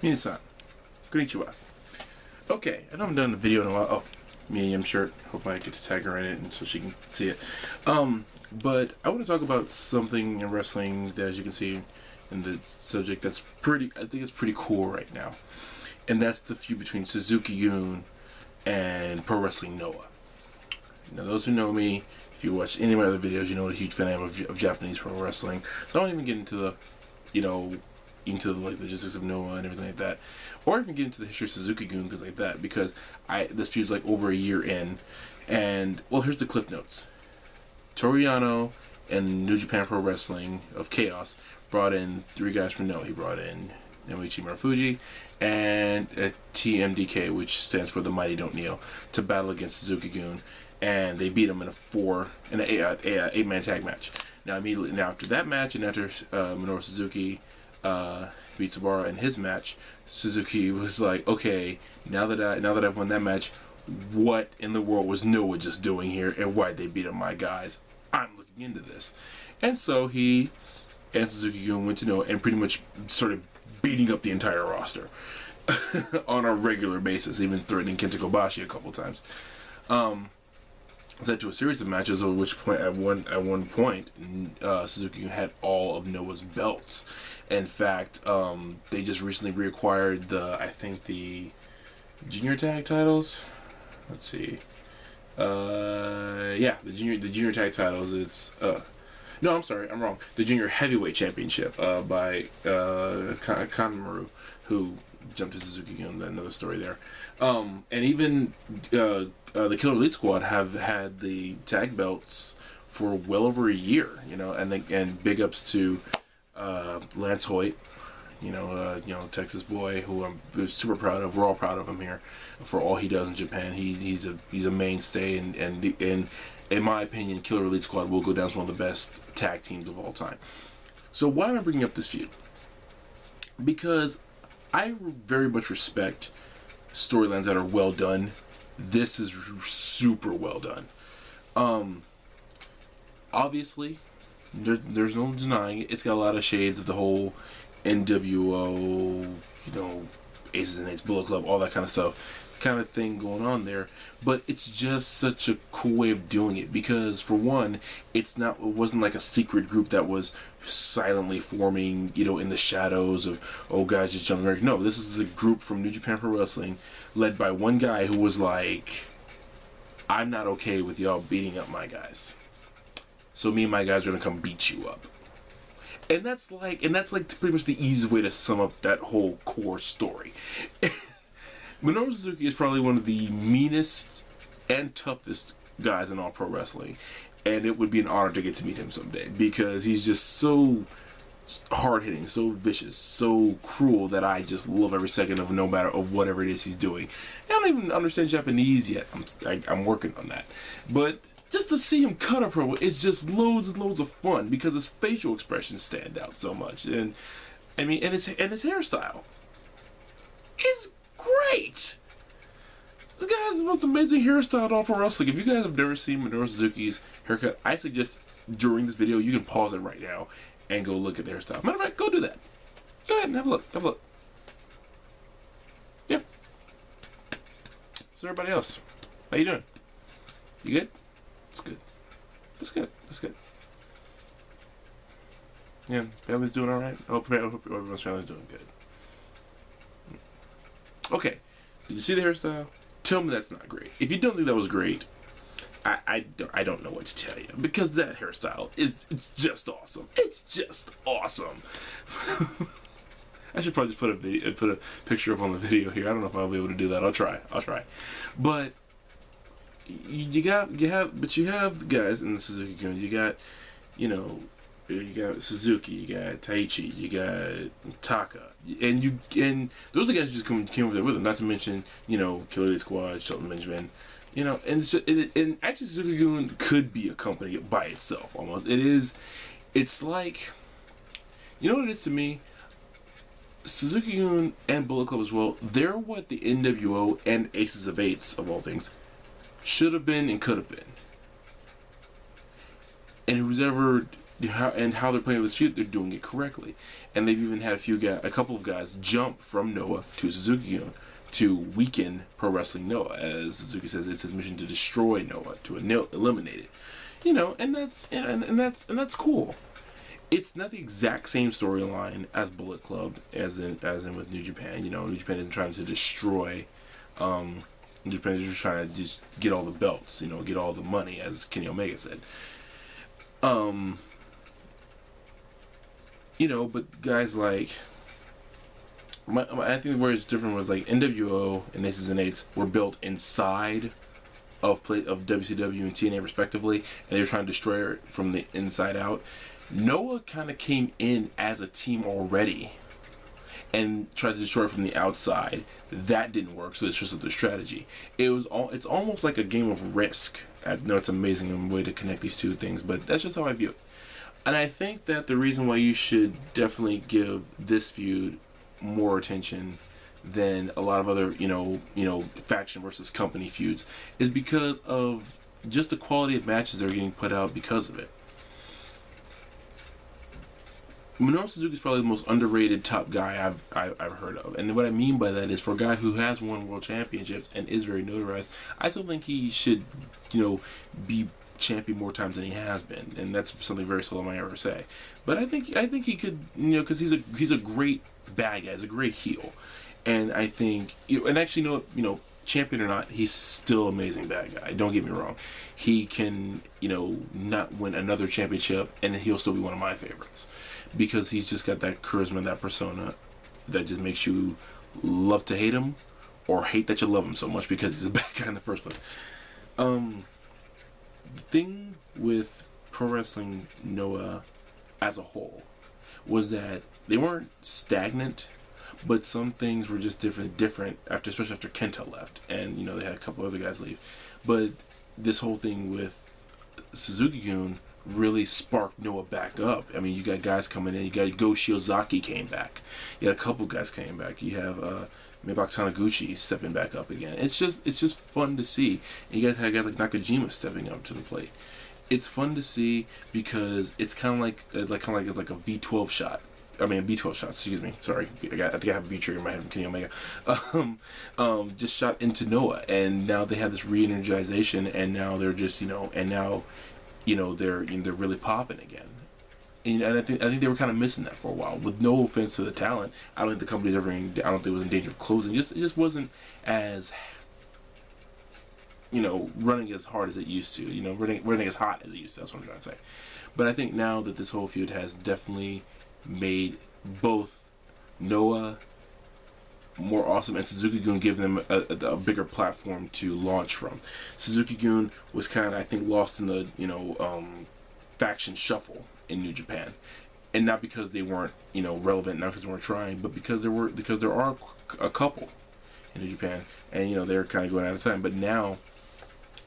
Minasan, konnichiwa. Okay, I know I haven't done a video in a while. Oh, Mia Yim shirt. Hope I get to tag her in it and so she can see it. But I want to talk about something in wrestling that, as you can see in the subject, that's pretty, I think it's pretty cool right now. And that's the feud between Suzuki-gun and Pro Wrestling Noah. Now, those who know me, if you watch any of my other videos, you know what a huge fan I am of Japanese pro wrestling. So I don't even get into the, into the logistics of Noah and everything like that, or even get into the history of Suzuki-gun and things like that, because this feud's like over a year in, and well, here's the clip notes. Toru Yano and New Japan Pro Wrestling of Chaos brought in 3 guys from Noah. He brought in Naoichi Marufuji and TMDK, which stands for the Mighty Don't Kneel, to battle against Suzuki-gun, and they beat him in an 8-man tag match. Now immediately after that match, and after Minoru Suzuki beat Sabara in his match, Suzuki was like, okay, now that I've won that match, what in the world was Noah just doing here, and why'd they beat up my guys? I'm looking into this. And so he and Suzuki-gun went to Noah and pretty much started beating up the entire roster on a regular basis, even threatening Kenta Kobashi a couple times. Led to a series of matches, at which point, at one point, Suzuki had all of Noah's belts. In fact, they just recently reacquired the junior tag titles. Let's see. Yeah, the junior tag titles. It's no, I'm sorry, I'm wrong. The junior heavyweight championship by Kanemaru, who jumped to Suzuki-gun. Another story there. And even the Killer Elite Squad have had the tag belts for well over a year, and big ups to Lance Hoyt, Texas boy, who I'm super proud of. We're all proud of him here for all he does in Japan. He's a mainstay, and in my opinion, Killer Elite Squad will go down as one of the best tag teams of all time. So why am I bringing up this feud? Because I very much respect storylines that are well done. This is super well done. Obviously, there's no denying it. It's got a lot of shades of the whole NWO, Aces and Eights, Bullet Club, all that kind of stuff, kind of thing going on there. But it's just such a cool way of doing it, because for one, it wasn't like a secret group that was silently forming, in the shadows of, oh, guys just jumping around. No, this is a group from New Japan Pro Wrestling led by one guy who was like, I'm not okay with y'all beating up my guys, so me and my guys are gonna come beat you up. And that's like pretty much the easiest way to sum up that whole core story. Minoru Suzuki is probably one of the meanest and toughest guys in all pro wrestling, and it would be an honor to get to meet him someday, because he's just so hard-hitting, so vicious, so cruel, that I just love every second of whatever it is he's doing. I don't even understand Japanese yet. I'm working on that. But just to see him cut a promo, it's just loads and loads of fun, because his facial expressions stand out so much. And I mean, and his hairstyle is great. This guy has the most amazing hairstyle in all pro wrestling. If you guys have never seen Minoru Suzuki's haircut, I suggest during this video you can pause it right now and go look at the hairstyle. Matter of fact, go do that. Go ahead and have a look. Have a look. Yep. So everybody else, how you doing? You good? That's good. That's good. That's good. Yeah, family's doing all right. I hope everyone's family's doing good. Okay, did you see the hairstyle? Tell me that's not great. If you don't think that was great, I don't know what to tell you, because that hairstyle it's just awesome. It's just awesome. I should probably just put a picture up on the video here. I don't know if I'll be able to do that. I'll try. But you have the guys in the Suzuki-gun. You got Suzuki, you got Taichi, you got Taka, and those are the guys who just came over there with him. Not to mention, Killer Elite Squad, Shelton Benjamin, and actually Suzuki-gun could be a company by itself almost. It's like, what it is to me. Suzuki-gun and Bullet Club as well. They're what the NWO and Aces of Eights, of all things, should have been and could have been. And who's ever how they're playing this feud, they're doing it correctly, and they've even had a couple of guys jump from Noah to Suzuki-gun to weaken Pro Wrestling Noah. As Suzuki says, it's his mission to destroy Noah, to eliminate it. And that's cool. It's not the exact same storyline as Bullet Club, as in with New Japan. New Japan isn't trying to destroy. New Japan is just trying to just get all the belts, get all the money, as Kenny Omega said. But guys like, I think where it's different was like NWO and Aces and Eights were built inside of WCW and TNA respectively, and they were trying to destroy it from the inside out. Noah kind of came in as a team already and tried to destroy it from the outside. That didn't work, so it's just their strategy. It's almost like a game of Risk. I know it's an amazing way to connect these two things, but that's just how I view it. And I think that the reason why you should definitely give this feud more attention than a lot of other, faction versus company feuds is because of just the quality of matches that are getting put out because of it. Minoru Suzuki is probably the most underrated top guy I've heard of, and what I mean by that is, for a guy who has won world championships and is very notarized, I still think he should, be champion more times than he has been, and that's something very seldom I ever say. But I think he could, because he's a great bad guy, he's a great heel, and I think, and actually, champion or not, he's still an amazing bad guy. Don't get me wrong, he can, not win another championship, and he'll still be one of my favorites, because he's just got that charisma, that persona, that just makes you love to hate him, or hate that you love him so much because he's a bad guy in the first place. The thing with Pro Wrestling Noah as a whole was that they weren't stagnant, but some things were just different especially after Kenta left, and they had a couple other guys leave. But this whole thing with Suzuki-gun really sparked Noah back up. I mean, you got guys coming in. You got Go Shiozaki came back. You had a couple guys came back. You have Maybach Taniguchi stepping back up again. It's just fun to see. And you guys like Nakajima stepping up to the plate. It's fun to see because it's kind of like a V12 shot. I mean, a B12 shot. Excuse me. Sorry, I think I have a V trigger in my head from Kenny Omega. Just shot into Noah, and now they have this re-energization, and now they're just they're really popping again. And I think they were kind of missing that for a while. With no offense to the talent, I don't think the company's ever. I don't think it was in danger of closing. It just wasn't as running as hard as it used to. Running as hot as it used to. That's what I'm trying to say. But I think now that this whole feud has definitely made both Noah more awesome and Suzuki-gun, give them a bigger platform to launch from. Suzuki-gun was kind of, I think, lost in the faction shuffle in New Japan, and not because they weren't relevant, not because they weren't trying, but because there are a couple in New Japan, and they're kind of going out of time. But now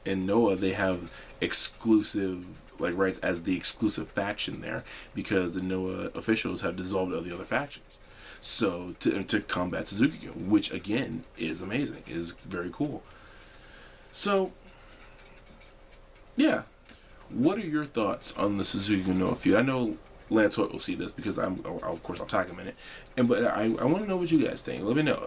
in Noah, they have exclusive rights as the exclusive faction there, because the Noah officials have dissolved all the other factions. So to combat Suzuki-gun, which again is amazing, is very cool. So yeah, what are your thoughts on the Suzuki-gun Noah feud? I know Lance Hoyt will see this because I'll tag him in it, but I want to know what you guys think. Let me know.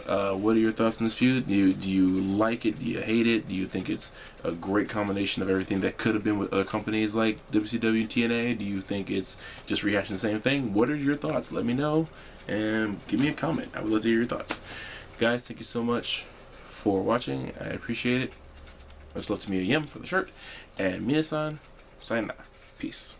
What are your thoughts on this feud? Do you like it? Do you hate it? Do you think it's a great combination of everything that could have been with other companies like WCW and TNA? Do you think it's just rehashing the same thing? What are your thoughts? Let me know and give me a comment. I would love to hear your thoughts. Guys, thank you so much for watching. I appreciate it. Much love to Mia Yim for the shirt, and Minasan, signing off. Peace.